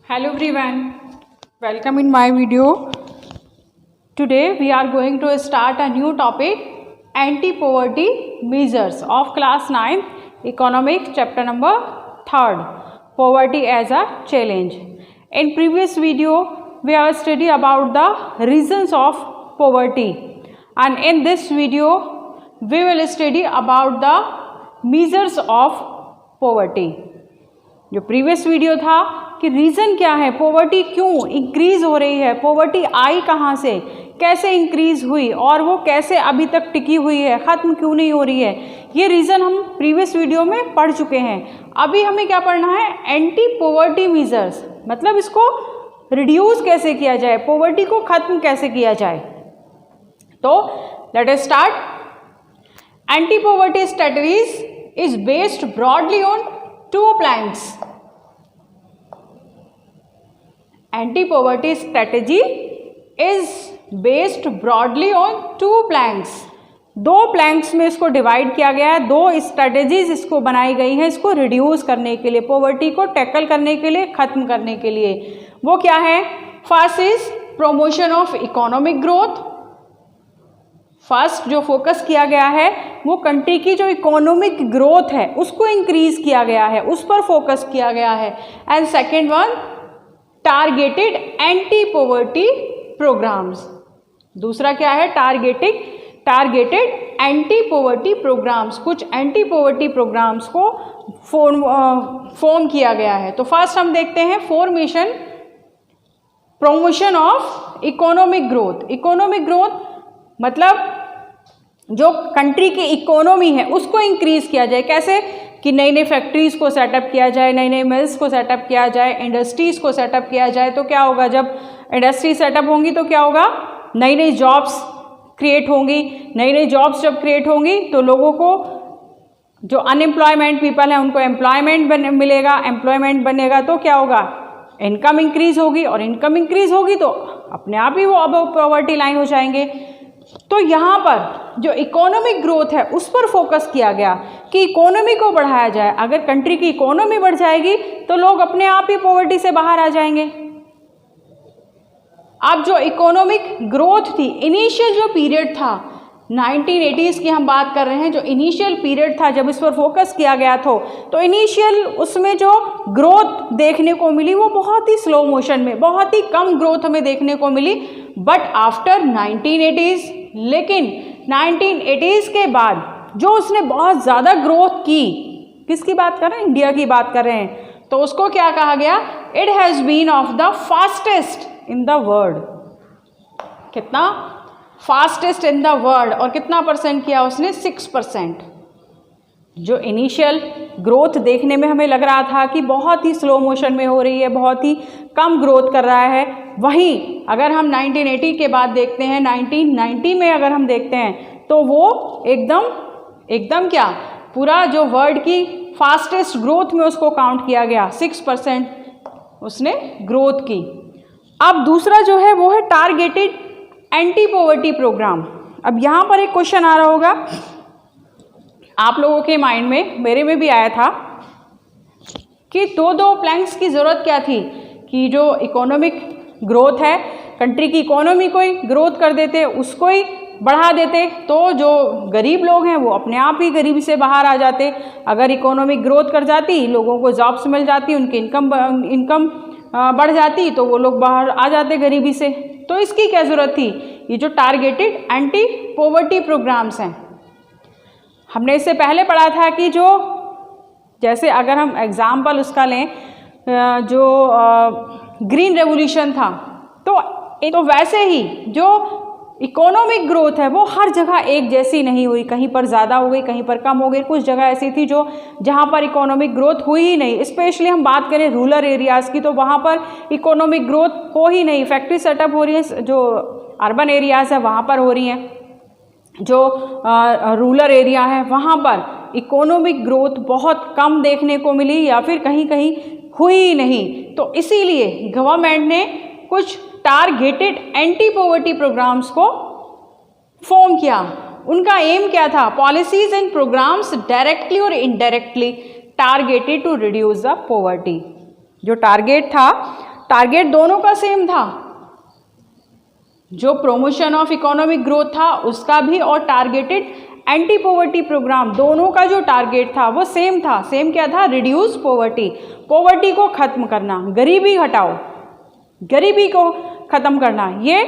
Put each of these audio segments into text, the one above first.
Hello everyone, welcome in my video. Today we are going to start a new topic, anti-poverty measures of class 9 economics chapter number 3rd, poverty as a challenge. In previous video we have studied about the reasons of poverty, and in this video we will study about the measures of poverty. जो previous video था कि reason क्या है, poverty क्यों increase हो रही है, poverty आई कहाँ से, कैसे इंक्रीज़ हुई और वो कैसे अभी तक टिकी हुई है, ख़त्म क्यों नहीं हो रही है, ये रीज़न हम प्रीवियस वीडियो में पढ़ चुके हैं. अभी हमें क्या पढ़ना है, एंटी पॉवर्टी मेजर्स, मतलब इसको रिड्यूस कैसे किया जाए, पॉवर्टी को ख़त्म कैसे किया जाए. तो let us start. Anti poverty strategies is based broadly on two planks. Anti-poverty strategy is based broadly on two planks. दो प्लैंक्स में इसको डिवाइड किया गया है, दो स्ट्रेटजीज इसको बनाई गई हैं इसको रिड्यूस करने के लिए, पॉवर्टी को टैकल करने के लिए, ख़त्म करने के लिए. वो क्या है? First is promotion of economic growth. First जो फोकस किया गया है वो कंट्री की जो इकोनॉमिक ग्रोथ है उसको इंक्रीज किया गया है, उस पर फोकस किया गया है. And second one, targeted anti poverty programmes. दूसरा क्या है? Targeted anti poverty programmes. कुछ एंटी पॉवर्टी प्रोग्राम्स को फॉर्म किया गया है. तो फर्स्ट हम देखते हैं formation, promotion of economic growth. Economic growth मतलब जो कंट्री की इकोनॉमी है उसको इंक्रीज किया जाए. कैसे? कि नई नई फैक्ट्रीज को सेटअप किया जाए, नई नई मिल्स को सेटअप किया जाए, इंडस्ट्रीज को सेटअप किया जाए. तो क्या होगा, जब इंडस्ट्री सेटअप होंगी तो क्या होगा, नई नई जॉब्स क्रिएट होंगी. नई नई जॉब्स जब क्रिएट होंगी तो लोगों को, जो अनएम्प्लॉयमेंट पीपल हैं उनको एम्प्लॉयमेंट मिलेगा. एम्प्लॉयमेंट बनेगा तो क्या होगा, इनकम इंक्रीज होगी, और इनकम इंक्रीज होगी तो अपने आप ही वो अब पॉवर्टी लाइन हो जाएंगे. तो यहाँ पर जो इकोनॉमिक ग्रोथ है उस पर फोकस किया गया कि इकोनॉमी को बढ़ाया जाए. अगर कंट्री की इकोनॉमी बढ़ जाएगी तो लोग अपने आप ही पॉवर्टी से बाहर आ जाएंगे. अब जो इकोनॉमिक ग्रोथ थी, इनिशियल जो पीरियड था 1980s की हम बात कर रहे हैं, जो इनिशियल पीरियड था जब इस पर फोकस किया गया तो इनिशियल उसमें जो ग्रोथ देखने को मिली वो बहुत ही स्लो मोशन में, बहुत ही कम ग्रोथ हमें देखने को मिली. बट आफ्टर 1980s, लेकिन 1980s के बाद जो उसने बहुत ज़्यादा ग्रोथ की, किसकी बात कर रहे हैं, इंडिया की बात कर रहे हैं, तो उसको क्या कहा गया, it has been of the fastest in the world. कितना? Fastest in the world. और कितना परसेंट किया उसने? 6%. जो इनिशियल ग्रोथ देखने में हमें लग रहा था कि बहुत ही स्लो मोशन में हो रही है, बहुत ही कम ग्रोथ कर रहा है, वहीं अगर हम 1980 के बाद देखते हैं, 1990 में अगर हम देखते हैं तो वो एकदम क्या, पूरा जो वर्ल्ड की फास्टेस्ट ग्रोथ में उसको काउंट किया गया. 6% उसने ग्रोथ की. अब दूसरा जो है वो है टारगेटेड एंटी पॉवर्टी प्रोग्राम. अब यहाँ पर एक क्वेश्चन आ रहा होगा आप लोगों के माइंड में, मेरे में भी आया था कि दो प्लैंक्स की ज़रूरत क्या थी, कि जो इकोनॉमिक ग्रोथ है, कंट्री की इकोनॉमी को ही ग्रोथ कर देते, उसको ही बढ़ा देते, तो जो गरीब लोग हैं वो अपने आप ही गरीबी से बाहर आ जाते. अगर इकोनॉमिक ग्रोथ कर जाती, लोगों को जॉब्स मिल जाती, उनकी इनकम बढ़ जाती, तो वो लोग बाहर आ जाते गरीबी से. तो इसकी क्या ज़रूरत थी? ये जो टारगेटेड एंटी पॉवर्टी प्रोग्राम्स हैं, हमने इससे पहले पढ़ा था कि जो, जैसे अगर हम एग्जाम्पल उसका लें, जो ग्रीन रेवोल्यूशन था, तो वैसे ही जो इकोनॉमिक ग्रोथ है वो हर जगह एक जैसी नहीं हुई. कहीं पर ज़्यादा हो गई, कहीं पर कम हो गई. कुछ जगह ऐसी थी जो जहाँ पर इकोनॉमिक ग्रोथ हुई ही नहीं. स्पेशली हम बात करें रूरल एरियाज़ की, तो वहाँ पर इकोनॉमिक ग्रोथ हो ही नहीं. फैक्ट्री सेटअप हो रही है, जो अर्बन एरियाज़ है वहाँ पर हो रही हैं, जो रूरल एरिया है वहाँ पर इकोनॉमिक ग्रोथ बहुत कम देखने को मिली या फिर कहीं कहीं हुई ही नहीं. तो इसीलिए गवर्नमेंट ने कुछ टारगेटेड एंटी पॉवर्टी प्रोग्राम्स को फॉर्म किया. उनका एम क्या था? पॉलिसीज एंड प्रोग्राम्स डायरेक्टली और indirectly targeted to reduce the poverty. जो टारगेट था टारगेट दोनों का सेम था, जो प्रमोशन ऑफ इकोनॉमिक ग्रोथ था उसका भी और टारगेटेड एंटी पॉवर्टी प्रोग्राम दोनों का जो टारगेट था वो सेम था। सेम क्या था? रिड्यूस पॉवर्टी, पॉवर्टी को खत्म करना, गरीबी हटाओ, गरीबी को खत्म करना, ये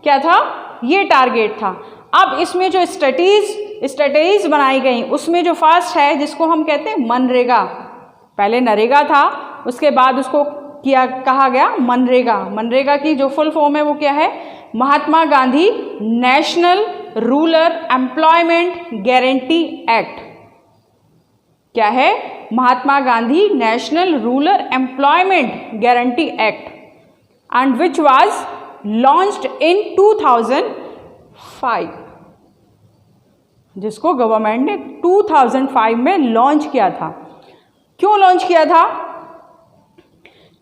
क्या था? ये टारगेट था। अब इसमें जो स्ट्रेटेजीज बनाई गई उसमें जो फर्स्ट है जिसको हम कहते हैं मनरेगा, पहले नरेगा था उसके बाद उसको कहा गया मनरेगा। मनरेगा की जो फुल फॉर्म है वो क्या है? Mahatma Gandhi National Rural employment Guarantee Act. क्या है? Mahatma Gandhi National Rural employment Guarantee Act and which was launched in 2005, जिसको गवर्नमेंट ने 2005 में लॉन्च किया था। क्यों लॉन्च किया था?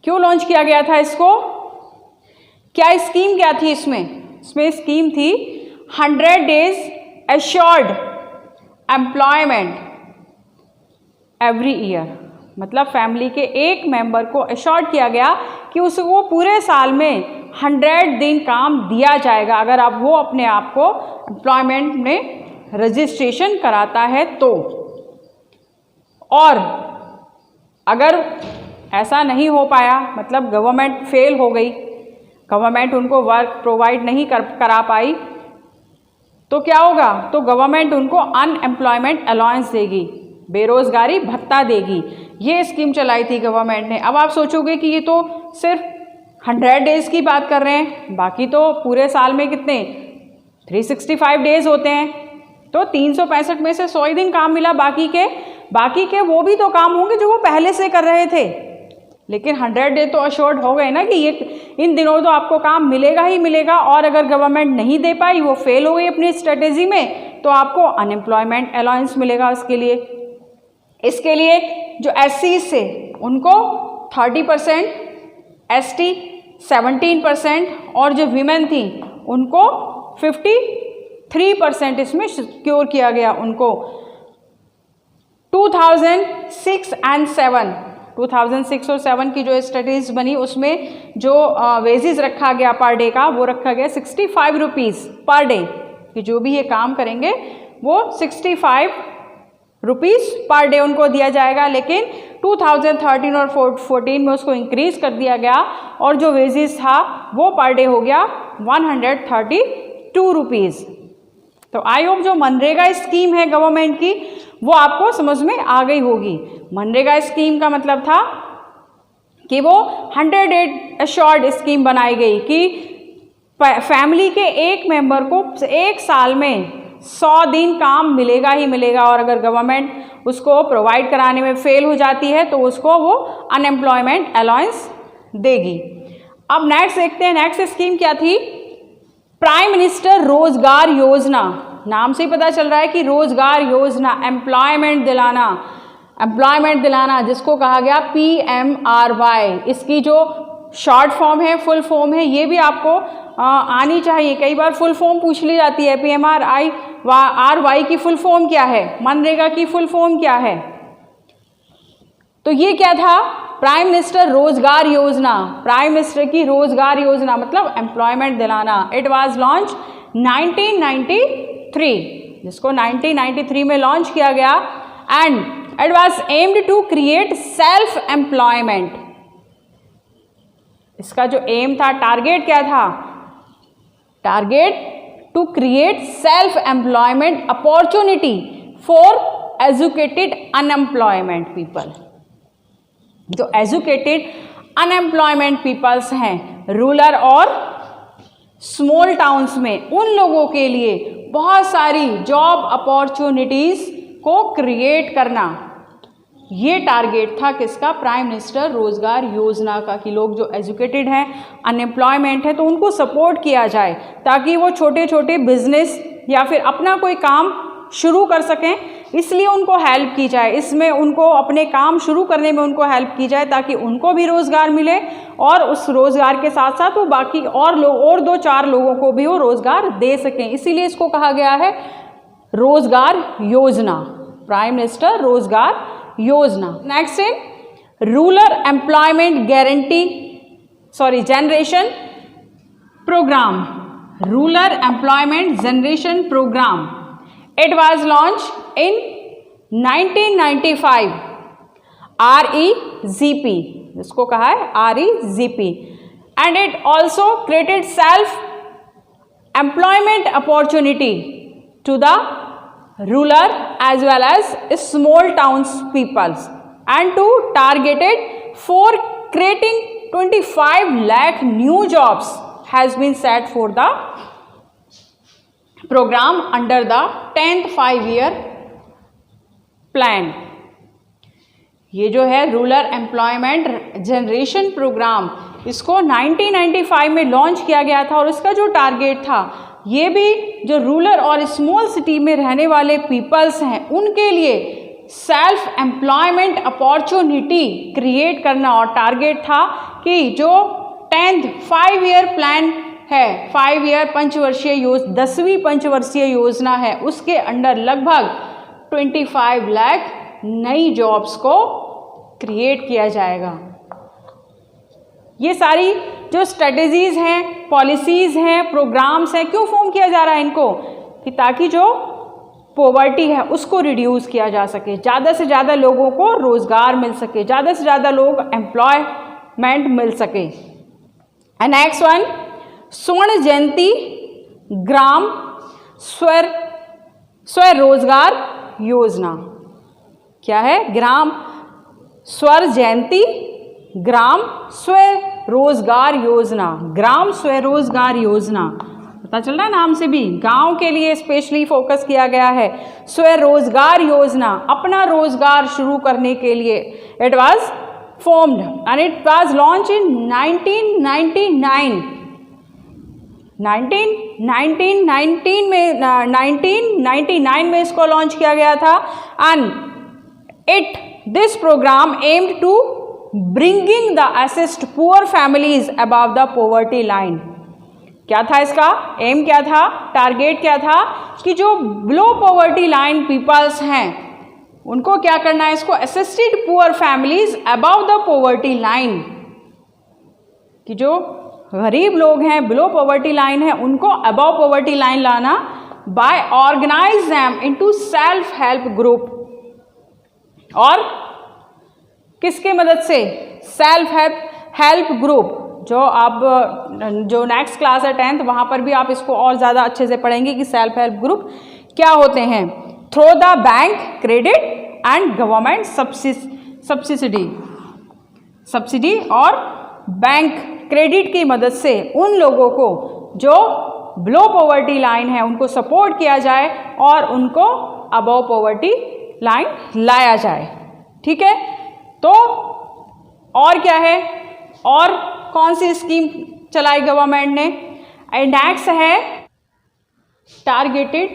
क्यों लॉन्च किया गया था इसको? क्या स्कीम क्या थी इसमें? इसमें स्कीम थी 100 days assured employment every year, मतलब फैमिली के एक मेंबर को एश्योर्ड किया गया कि उसको पूरे साल में 100 दिन काम दिया जाएगा अगर अब वो अपने आप को एम्प्लॉयमेंट में रजिस्ट्रेशन कराता है तो। और अगर ऐसा नहीं हो पाया, मतलब गवर्नमेंट फेल हो गई, गवर्नमेंट उनको वर्क प्रोवाइड नहीं करा पाई, तो क्या होगा? तो गवर्नमेंट उनको अनएम्प्लॉयमेंट अलाउंस देगी, बेरोजगारी भत्ता देगी। ये स्कीम चलाई थी गवर्नमेंट ने। अब आप सोचोगे कि ये तो सिर्फ 100 डेज की बात कर रहे हैं, बाकी तो पूरे साल में कितने 365 डेज होते हैं, तो 365 में से 100 ही दिन काम मिला, बाकी के वो भी तो काम होंगे जो वो पहले से कर रहे थे। लेकिन 100 डे तो अश्योर्ड हो गए ना कि ये इन दिनों तो आपको काम मिलेगा ही मिलेगा, और अगर गवर्नमेंट नहीं दे पाई, वो फेल हो गई अपनी स्ट्रेटेजी में, तो आपको अनएम्प्लॉयमेंट अलाउंस मिलेगा उसके लिए। इसके लिए जो SC से उनको 30%, ST 17% और जो वीमेन थी उनको 53% इसमें सिक्योर किया गया उनको। 2006 और 7 की जो स्ट्रेटेजी बनी उसमें जो वेजेस रखा गया पर डे का, वो रखा गया 65 रुपीज़ पर डे, कि जो भी ये काम करेंगे वो 65 रुपीज़ पर डे उनको दिया जाएगा। लेकिन 2013 और 14 में उसको इंक्रीज कर दिया गया और जो वेजेस था वो पर डे हो गया 132 रुपीज़। तो आई होप जो मनरेगा स्कीम है गवर्नमेंट की वो आपको समझ में आ गई होगी। मनरेगा स्कीम का मतलब था कि वो 100 डे एश्योर्ड स्कीम बनाई गई कि फैमिली के एक मेंबर को एक साल में 100 दिन काम मिलेगा ही मिलेगा, और अगर गवर्नमेंट उसको प्रोवाइड कराने में फेल हो जाती है तो उसको वो अनएम्प्लॉयमेंट अलाउंस देगी। अब नेक्स्ट देखते हैं, नेक्स्ट स्कीम क्या थी? प्राइम मिनिस्टर रोजगार योजना। नाम से ही पता चल रहा है कि रोजगार योजना, एम्प्लॉयमेंट दिलाना, जिसको कहा गया PMRY। इसकी जो शॉर्ट फॉर्म है, फुल फॉर्म है, ये भी आपको आनी चाहिए। कई बार फुल फॉर्म पूछ ली जाती है। PMRY की फुल फॉर्म क्या है? मनरेगा की फुल फॉर्म क्या है? तो ये क्या था? प्राइम मिनिस्टर रोजगार योजना। प्राइम मिनिस्टर की रोजगार योजना मतलब एम्प्लॉयमेंट दिलाना। इट वाज लॉन्च 1993, जिसको 1993 में लॉन्च किया गया, and it was aimed to create self employment. इसका जो एम था, टारगेट क्या था? Target to create self employment opportunity for educated unemployment people. जो एजुकेटेड अनएम्प्लॉयमेंट पीपल्स हैं रूरल और स्मॉल टाउन्स में, उन लोगों के लिए बहुत सारी जॉब अपॉर्चुनिटीज को क्रिएट करना, ये टारगेट था किसका? प्राइम मिनिस्टर रोजगार योजना का, कि लोग जो एजुकेटेड हैं, अनएम्प्लॉयमेंट है, तो उनको सपोर्ट किया जाए ताकि वो छोटे छोटे बिजनेस या फिर अपना कोई काम शुरू कर सकें, इसलिए उनको हेल्प की जाए। इसमें उनको अपने काम शुरू करने में उनको हेल्प की जाए ताकि उनको भी रोज़गार मिले और उस रोज़गार के साथ साथ वो बाकी और लोग और 2-4 लोगों को भी वो रोज़गार दे सकें। इसीलिए इसको कहा गया है रोज़गार योजना, प्राइम मिनिस्टर रोज़गार योजना। नेक्स्ट है rural employment guarantee generation programme, rural employment generation programme. It was launch in 1995. REGP, जिसको कहा है REGP, and it also created self employment opportunity to the rural as well as small towns peoples and to targeted for creating 25 lakh new jobs has been set for the program under the 10th 5-year plan. ये जो है rural employment generation programme, इसको 1995 में launch किया गया था और इसका जो टारगेट था, ये भी जो रूरल और स्मॉल सिटी में रहने वाले पीपल्स हैं उनके लिए सेल्फ एम्प्लॉयमेंट अपॉर्चुनिटी क्रिएट करना. और टारगेट था कि जो 10th 5-year प्लान है, 5-year पंचवर्षीय 10वीं पंचवर्षीय योजना है, उसके अंडर लगभग 25 लाख नई जॉब्स को क्रिएट किया जाएगा. ये सारी जो स्ट्रेटेजीज हैं, पॉलिसीज हैं, प्रोग्राम्स हैं, क्यों फॉर्म किया जा रहा है इनको? कि ताकि जो पॉवर्टी है उसको रिड्यूस किया जा सके, ज़्यादा से ज़्यादा लोगों को रोज़गार मिल सके, ज़्यादा से ज़्यादा लोग एम्प्लॉयमेंट मिल सके. एंड नेक्स्ट वन, स्वर्ण जयंती ग्राम स्वरोजगार योजना. क्या है? ग्राम स्वर्ण जयंती ग्राम स्वरोजगार योजना. ग्राम स्वरोजगार योजना, पता चल रहा है नाम से भी, गांव के लिए स्पेशली फोकस किया गया है. स्वरोजगार योजना, अपना रोजगार शुरू करने के लिए. It was formed and it was launch in 1999. 1999 में इसको लॉन्च किया गया था. And this programme aimed to bringing the assist poor families above the poverty line. क्या था इसका एम, क्या था टारगेट, क्या था कि जो बिलो पॉवर्टी लाइन पीपल्स हैं उनको क्या करना है, इसको assisted poor families above the poverty line, कि जो गरीब लोग हैं, बिलो पॉवर्टी लाइन है, उनको अबव पॉवर्टी लाइन लाना by organise them into self help group. और किसके मदद से? Self help group. जो नेक्स्ट क्लास है 10th, वहाँ पर भी आप इसको और ज़्यादा अच्छे से पढ़ेंगे कि सेल्फ हेल्प ग्रुप क्या होते हैं. Through the bank credit and government subsidy और बैंक क्रेडिट की मदद से उन लोगों को जो बिलो पॉवर्टी लाइन है उनको सपोर्ट किया जाए और उनको अबव पॉवर्टी लाइन लाया जाए. ठीक है, तो और क्या है, और कौन सी स्कीम चलाई गवर्नमेंट ने? नेक्स्ट है टारगेटेड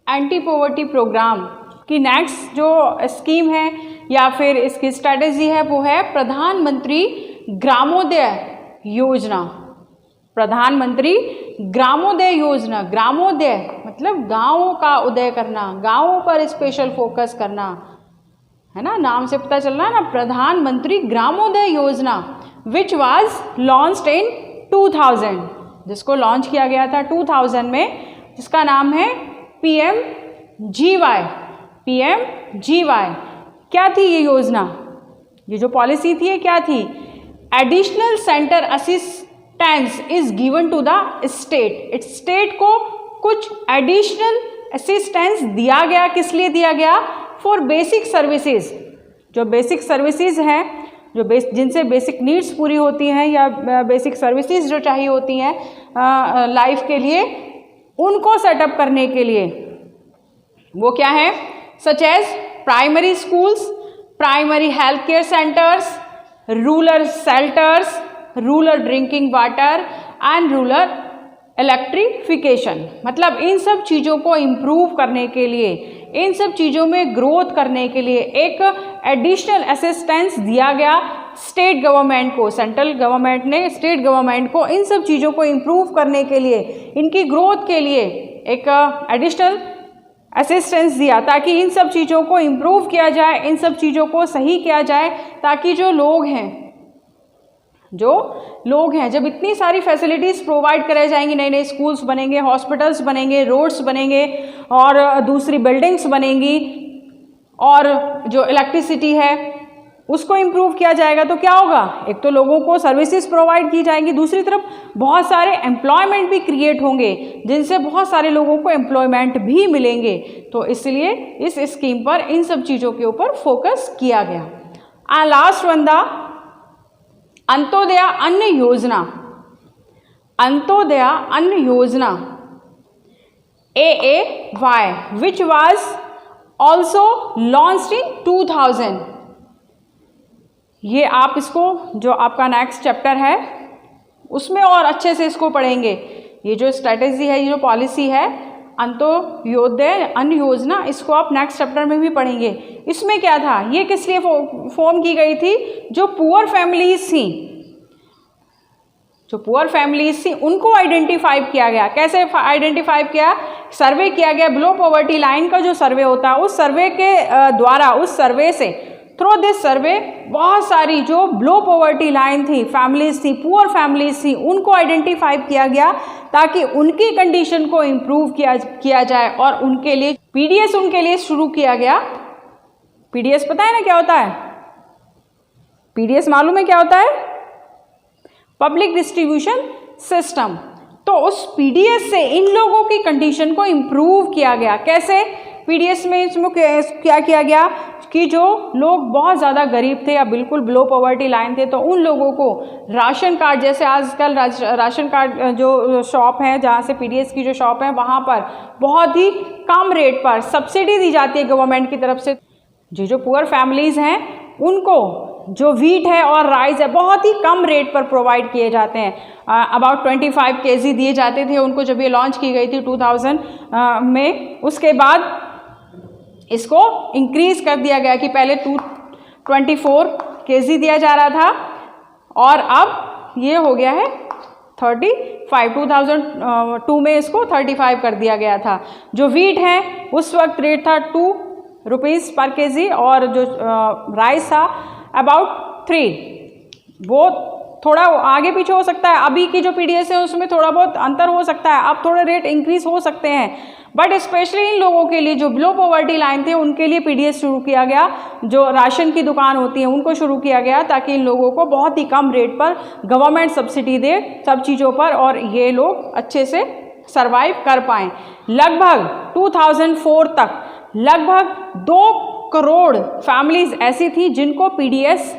एंटी पॉवर्टी प्रोग्राम. की नेक्स्ट जो स्कीम है या फिर इसकी स्ट्रेटेजी है वो है प्रधानमंत्री ग्रामोदय योजना. प्रधानमंत्री ग्रामोदय योजना. ग्रामोदय मतलब गाँवों का उदय करना, गाँवों पर स्पेशल फोकस करना, है ना, नाम से पता चल रहा है ना. प्रधानमंत्री ग्रामोदय योजना विच वाज लॉन्च्ड इन 2000, जिसको लॉन्च किया गया था 2000 में, जिसका नाम है PMGY. क्या थी ये योजना? ये जो पॉलिसी थी ये क्या थी? Additional centre assistance is given to the state. State को कुछ एडिशनल असिस्टेंस दिया गया. किस लिए दिया गया? For basic services. जो बेसिक सर्विसेज हैं, जो जिनसे बेसिक नीड्स पूरी होती हैं या बेसिक सर्विसेज जो चाहिए होती हैं लाइफ के लिए, उनको सेटअप करने के लिए. वो क्या है? Such as primary schools, primary health care centres, rural shelters, rural drinking water and rural electrification. मतलब इन सब चीज़ों को इम्प्रूव करने के लिए, इन सब चीज़ों में ग्रोथ करने के लिए एक एडिशनल असिस्टेंस दिया गया स्टेट गवर्नमेंट को. सेंट्रल गवर्नमेंट ने स्टेट गवर्नमेंट को इन सब चीज़ों को इम्प्रूव करने के लिए, इनकी ग्रोथ के लिए एक एडिशनल असिस्टेंस दिया, ताकि इन सब चीज़ों को इम्प्रूव किया जाए, इन सब चीज़ों को सही किया जाए, ताकि जो लोग हैं जो लोग हैं, जब इतनी सारी फैसिलिटीज़ प्रोवाइड कराई जाएंगी, नए नए स्कूल्स बनेंगे, हॉस्पिटल्स बनेंगे, रोड्स बनेंगे और दूसरी बिल्डिंग्स बनेंगी और जो इलेक्ट्रिसिटी है उसको इम्प्रूव किया जाएगा, तो क्या होगा, एक तो लोगों को सर्विसेज प्रोवाइड की जाएंगी, दूसरी तरफ बहुत सारे एम्प्लॉयमेंट भी क्रिएट होंगे जिनसे बहुत सारे लोगों को एम्प्लॉयमेंट भी मिलेंगे। तो इसलिए इस स्कीम पर इन सब चीज़ों के ऊपर फोकस किया गया। And last one, the Antyodaya अन्न योजना। अंत्योदय अन्न योजना AAY which was also launched in 2000। ये आप इसको जो आपका नेक्स्ट चैप्टर है उसमें और अच्छे से इसको पढ़ेंगे। ये जो स्ट्रेटेजी है, ये जो पॉलिसी है अंत्योदय अन्न योजना, इसको आप नेक्स्ट चैप्टर में भी पढ़ेंगे। इसमें क्या था, ये किस लिए फॉर्म की गई थी, जो पुअर फैमिलीज थी, जो पुअर फैमिलीज थी उनको आइडेंटिफाई किया गया। कैसे आइडेंटिफाई किया, सर्वे किया गया। बिलो पॉवर्टी लाइन का जो सर्वे होता है उस सर्वे के द्वारा, उस सर्वे से थ्रू दिस सर्वे बहुत सारी जो बिलो पॉवर्टी लाइन थी, फैमिलीज थी, पुअर फैमिलीज थी, उनको आइडेंटिफाई किया गया ताकि उनकी कंडीशन को इम्प्रूव किया जाए और उनके लिए पीडीएस उनके लिए शुरू किया गया। पीडीएस पता है ना क्या होता है, पीडीएस मालूम है क्या होता है, पब्लिक डिस्ट्रीब्यूशन सिस्टम। तो उस पीडीएस से इन लोगों की कंडीशन को इम्प्रूव किया गया। कैसे, पीडीएस में इसमें क्या किया गया कि जो लोग बहुत ज़्यादा गरीब थे या बिल्कुल बिलो पॉवर्टी लाइन थे, तो उन लोगों को राशन कार्ड, जैसे आजकल राशन कार्ड जो शॉप है, जहाँ से पीडीएस की जो शॉप है वहाँ पर बहुत ही कम रेट पर सब्सिडी दी जाती है गवर्नमेंट की तरफ से। जो पुअर फैमिलीज़ हैं उनको जो वीट है और राइस है बहुत ही कम रेट पर प्रोवाइड किए जाते हैं। अबाउट 25 kg दिए जाते थे उनको जब ये लॉन्च की गई थी 2000 में। उसके बाद इसको इंक्रीज़ कर दिया गया कि पहले 24 kg दिया जा रहा था और अब ये हो गया है 35। 2002 में इसको 35 कर दिया गया था। जो वीट है उस वक्त रेट था 2 रुपीज़ पर kg और जो राइस था अबाउट 3। वो थोड़ा आगे पीछे हो सकता है, अभी की जो पीडीएस है उसमें थोड़ा बहुत अंतर हो सकता है, अब थोड़े रेट इंक्रीज हो सकते हैं, बट स्पेशली इन लोगों के लिए जो बिलो पॉवर्टी लाइन थे उनके लिए पीडीएस शुरू किया गया। जो राशन की दुकान होती है उनको शुरू किया गया ताकि इन लोगों को बहुत ही कम रेट पर गवर्नमेंट सब्सिडी दे सब चीज़ों पर और ये लोग अच्छे से सर्वाइव कर पाएँ। लगभग 2004 तक लगभग 2 करोड़ फैमिलीज ऐसी थी जिनको पीडीएस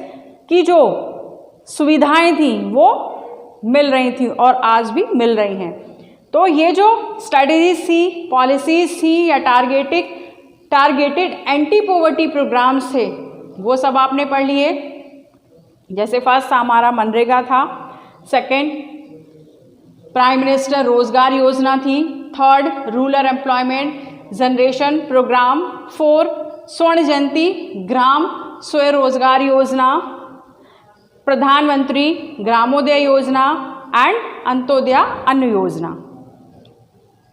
की जो सुविधाएं थी वो मिल रही थी और आज भी मिल रही हैं। तो ये जो स्ट्रैटेजीज थी, पॉलिसीज थी या टारगेटेड एंटी पॉवर्टी प्रोग्राम्स थे, वो सब आपने पढ़ लिए। जैसे फर्स्ट हमारा मनरेगा था, second prime minister Rozgar Yojana थी, third rural employment generation programme, 4 Swarna जयंती ग्राम स्वरोजगार योजना, प्रधानमंत्री ग्रामोदय योजना एंड अंत्योदय अन्न योजना।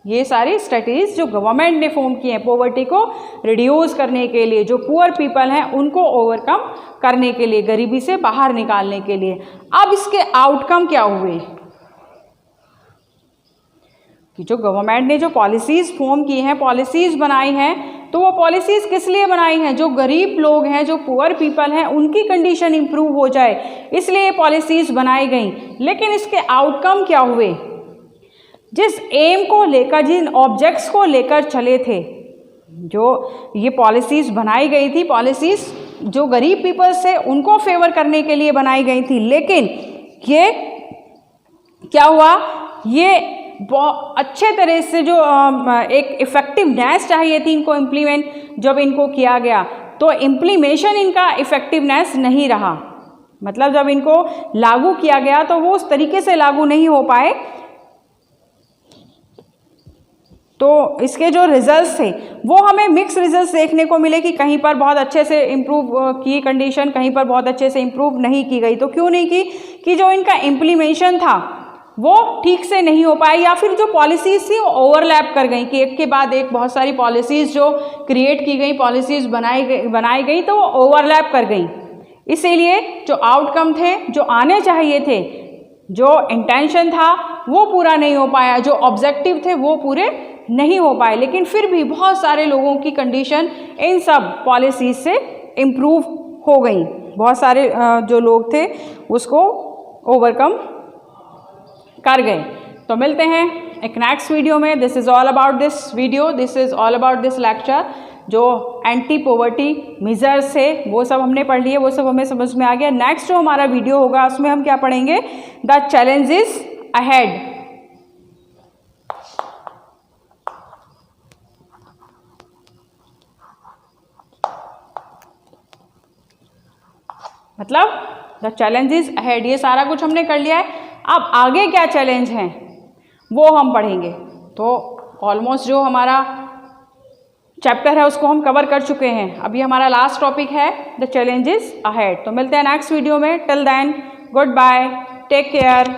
ये सारी स्ट्रेटजीज जो गवर्नमेंट ने फॉर्म की हैं पॉवर्टी को रिड्यूस करने के लिए, जो पुअर पीपल हैं उनको ओवरकम करने के लिए, गरीबी से बाहर निकालने के लिए। अब इसके आउटकम क्या हुए कि जो गवर्नमेंट ने जो पॉलिसीज़ फॉर्म की हैं, पॉलिसीज़ बनाई हैं, तो वो पॉलिसीज़ किस लिए बनाई हैं, जो गरीब लोग हैं, जो पुअर पीपल हैं, उनकी कंडीशन इम्प्रूव हो जाए, इसलिए ये पॉलिसीज़ बनाई गई। लेकिन इसके आउटकम क्या हुए, जिस एम को लेकर, जिन ऑब्जेक्ट्स को लेकर चले थे, जो ये पॉलिसीज़ बनाई गई थी, पॉलिसीज़ जो गरीब पीपल्स थे उनको फेवर करने के लिए बनाई गई थी, लेकिन ये क्या हुआ, ये बहुत अच्छे तरह से जो एक इफ़ेक्टिवनेस चाहिए थी इनको इम्प्लीमेंट, जब इनको किया गया तो इम्प्लीमेशन इनका इफ़ेक्टिवनेस नहीं रहा। मतलब जब इनको लागू किया गया तो वो उस तरीके से लागू नहीं हो पाए, तो इसके जो रिजल्ट्स थे वो हमें मिक्स रिजल्ट्स देखने को मिले कि कहीं पर बहुत अच्छे से इम्प्रूव की कंडीशन, कहीं पर बहुत अच्छे से इम्प्रूव नहीं की गई। तो क्यों नहीं की कि जो इनका इम्प्लीमेशन था वो ठीक से नहीं हो पाया, या फिर जो पॉलिसीज़ थी वो ओवरलैप कर गई कि एक के बाद एक बहुत सारी पॉलिसीज़ जो क्रिएट की गई, पॉलिसीज़ बनाई गई तो वो ओवरलैप कर गई। इसीलिए जो आउटकम थे, जो आने चाहिए थे, जो इंटेंशन था वो पूरा नहीं हो पाया, जो ऑब्जेक्टिव थे वो पूरे नहीं हो पाए, लेकिन फिर भी बहुत सारे लोगों की कंडीशन इन सब पॉलिसीज से इम्प्रूव हो गई। बहुत सारे जो लोग थे उसको ओवरकम कर गए। तो मिलते हैं एक नेक्स्ट वीडियो में। This is all about this video, this is all about this lecture. जो एंटी पॉवर्टी मेजर्स है वो सब हमने पढ़ लिए, वो सब हमें समझ में आ गया। नेक्स्ट जो हमारा वीडियो होगा उसमें हम क्या पढ़ेंगे, द चैलेंजेस अहेड। मतलब द चैलेंजेस अहेड, ये सारा कुछ हमने कर लिया है। अब आगे क्या चैलेंज हैं वो हम पढ़ेंगे। तो ऑलमोस्ट जो हमारा चैप्टर है उसको हम कवर कर चुके हैं। अभी हमारा लास्ट टॉपिक है द चैलेंजेस अहेड। तो मिलते हैं नेक्स्ट वीडियो में। Till then goodbye, take care.